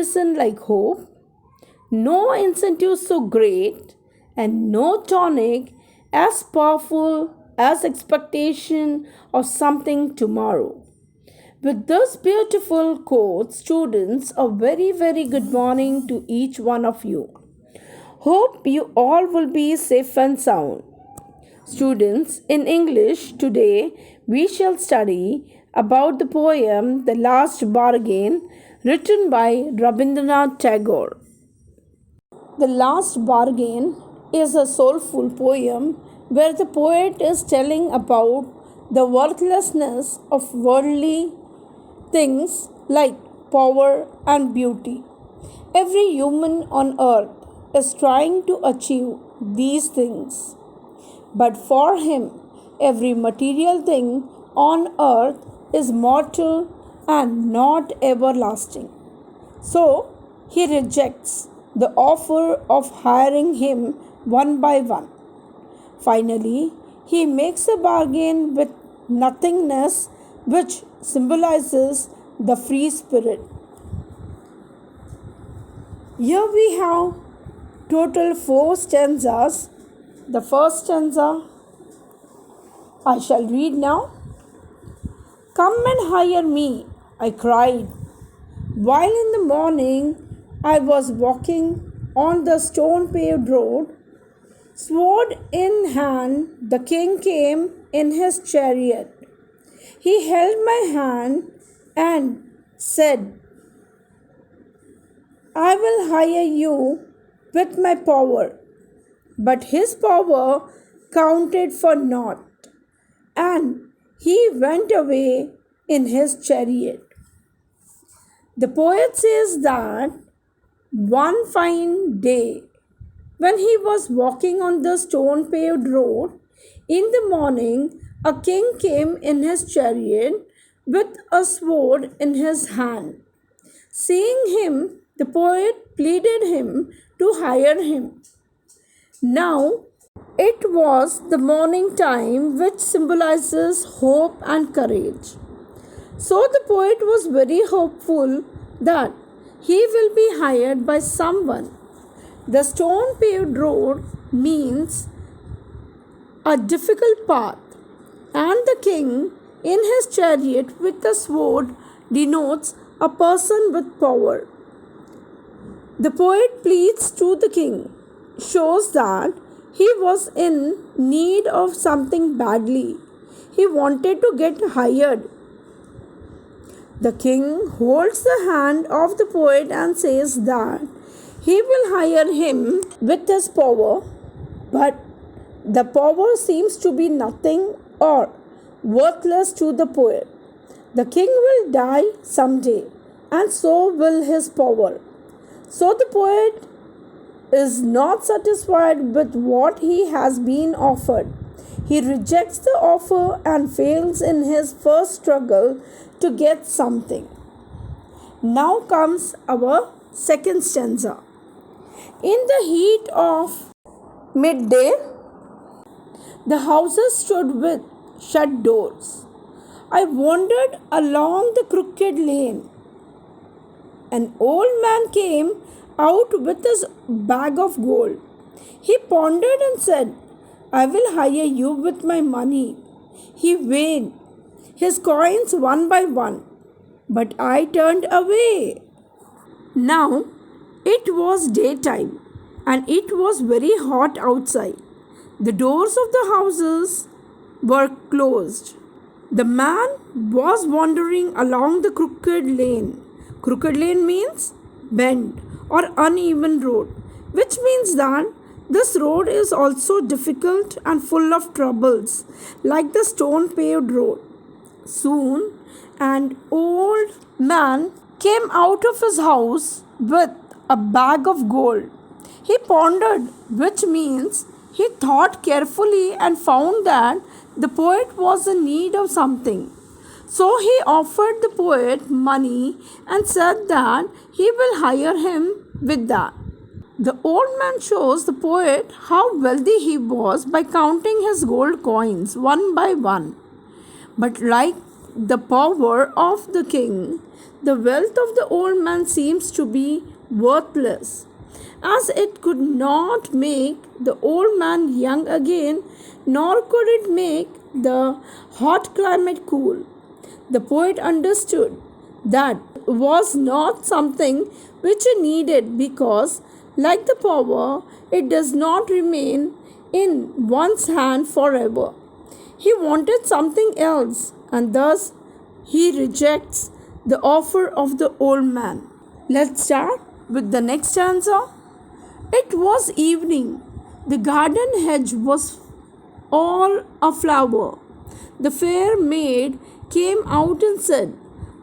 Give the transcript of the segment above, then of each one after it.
medicine like hope, no incentive so great, and no tonic as powerful as expectation of something tomorrow. With this beautiful quote, students, a very good morning to each one of you. Hope you all will be safe and sound. Students, in English today we shall study about the poem The Last Bargain written by Rabindranath Tagore. The Last Bargain is a soulful poem where the poet is telling about the worthlessness of worldly things like power and beauty. Every human on earth is trying to achieve these things. But for him, every material thing on earth is mortal and not everlasting. So he rejects the offer of hiring him one by one. Finally, he makes a bargain with nothingness, which symbolizes the free spirit. Here we have total 4 stanzas. The first stanza I shall read now. Come and hire me, I cried, while in the morning I was walking on the stone paved road. Sword in hand, the king came in his chariot. He held my hand and said, I will hire you with my power. But his power counted for naught, and he went away in his chariot. The poet says that one fine day, when he was walking on the stone paved road, in the morning, a king came in his chariot with a sword in his hand. Seeing him, the poet pleaded him to hire him. Now, it was the morning time which symbolizes hope and courage. So the poet was very hopeful that he will be hired by someone. The stone paved road means a difficult path, and the king in his chariot with a sword denotes a person with power. The poet pleads to the king, shows that he was in need of something badly. He wanted to get hired. The king holds the hand of the poet and says that he will hire him with his power, but the power seems to be nothing or worthless to the poet. The king will die someday, and so will his power. So the poet is not satisfied with what he has been offered. He rejects the offer and fails in his first struggle to get something. Now comes our second stanza. In the heat of midday, the houses stood with shut doors. I wandered along the crooked lane. An old man came out with his bag of gold. He pondered and said, I will hire you with my money. He weighed his coins one by one, but I turned away. Now it was daytime, and it was very hot outside. The doors of the houses were closed. The man was wandering along the crooked lane. Crooked lane means bend or uneven road, which means that this road is also difficult and full of troubles, like the stone paved road. Soon, an old man came out of his house with a bag of gold. He pondered, which means he thought carefully and found that the poet was in need of something. So he offered the poet money and said that he will hire him with that. The old man shows the poet how wealthy he was by counting his gold coins one by one. But like the power of the king, the wealth of the old man seems to be worthless, as it could not make the old man young again, nor could it make the hot climate cool. The poet understood that was not something which he needed because, like the power, it does not remain in one's hand forever. He wanted something else, and thus he rejects the offer of the old man. Let's start with the next stanza. It was evening. The garden hedge was all aflower. The fair maid came out and said,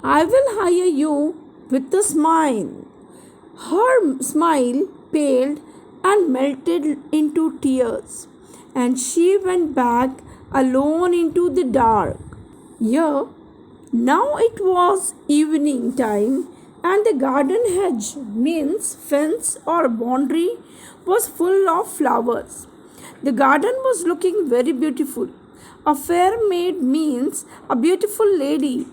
I will hire you with a smile. Her smile paled and melted into tears, and she went back alone into the dark. Here, now it was evening time, and the garden hedge, means fence or boundary, was full of flowers. The garden was looking very beautiful. A fair maid means a beautiful lady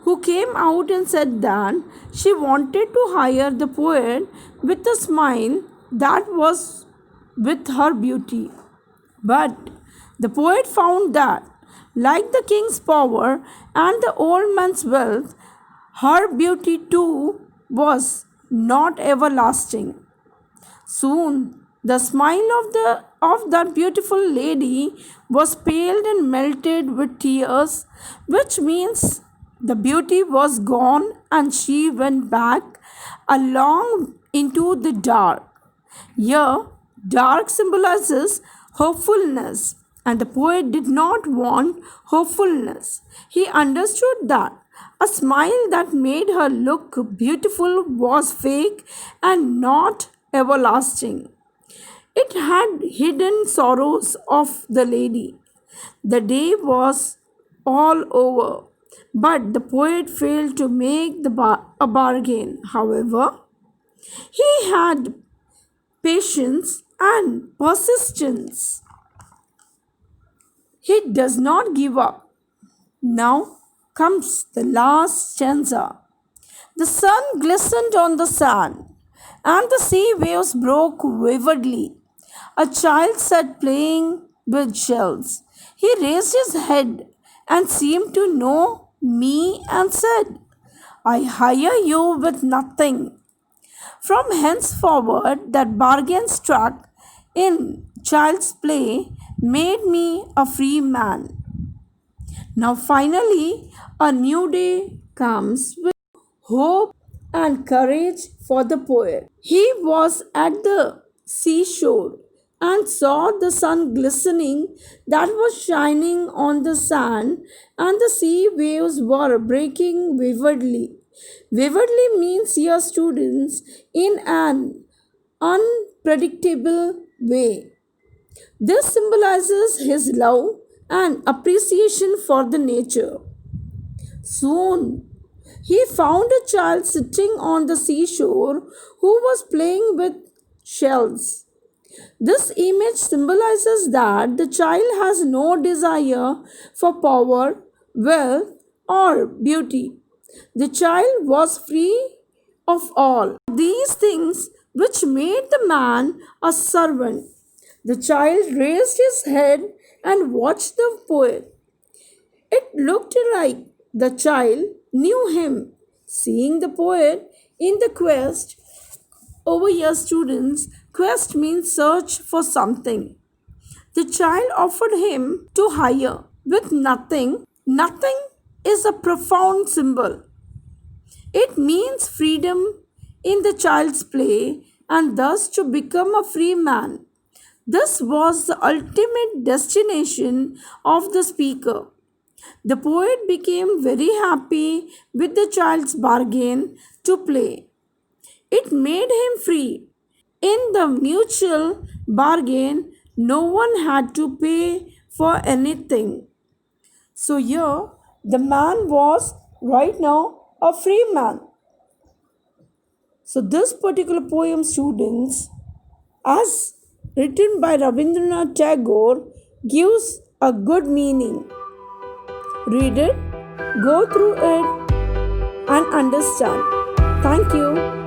who came out and said that she wanted to hire the poet with a smile that was with her beauty. But the poet found that, like the king's power and the old man's wealth, her beauty too was not everlasting. Soon the smile of that beautiful lady was paled and melted with tears, which means the beauty was gone and she went back along into the dark. Here, dark symbolizes hopefulness, and the poet did not want hopefulness. He understood that a smile that made her look beautiful was fake and not everlasting. It had hidden sorrows of the lady. The day was all over, but the poet failed to make a bargain. However, he had patience and persistence. He does not give up. Now comes the last stanza. The sun glistened on the sand, and the sea waves broke vividly. A child sat playing with shells. He raised his head and seemed to know me and said, I hire you with nothing. From henceforward, that bargain struck in child's play made me a free man. Now, finally, a new day comes with hope and courage for the poet. He was at the seashore and saw the sun glistening that was shining on the sand, and the sea waves were breaking vividly. Vividly means, here, students, in an unpredictable way. This symbolizes his love and appreciation for the nature. Soon, he found a child sitting on the seashore who was playing with shells. This image symbolizes that the child has no desire for power, wealth, or beauty. The child was free of all these things which made the man a servant. The child raised his head and watched the poet. It looked like the child knew him. Seeing the poet in the quest, over here, students, quest means search for something. The child offered him to hire with nothing. Nothing is a profound symbol. It means freedom in the child's play and thus to become a free man. This was the ultimate destination of the speaker. The poet became very happy with the child's bargain to play. It made him free. In the mutual bargain, no one had to pay for anything. So, here, the man was right now a free man. So, this particular poem, students, as written by Rabindranath Tagore, gives a good meaning. Read it Go through it and understand. Thank you.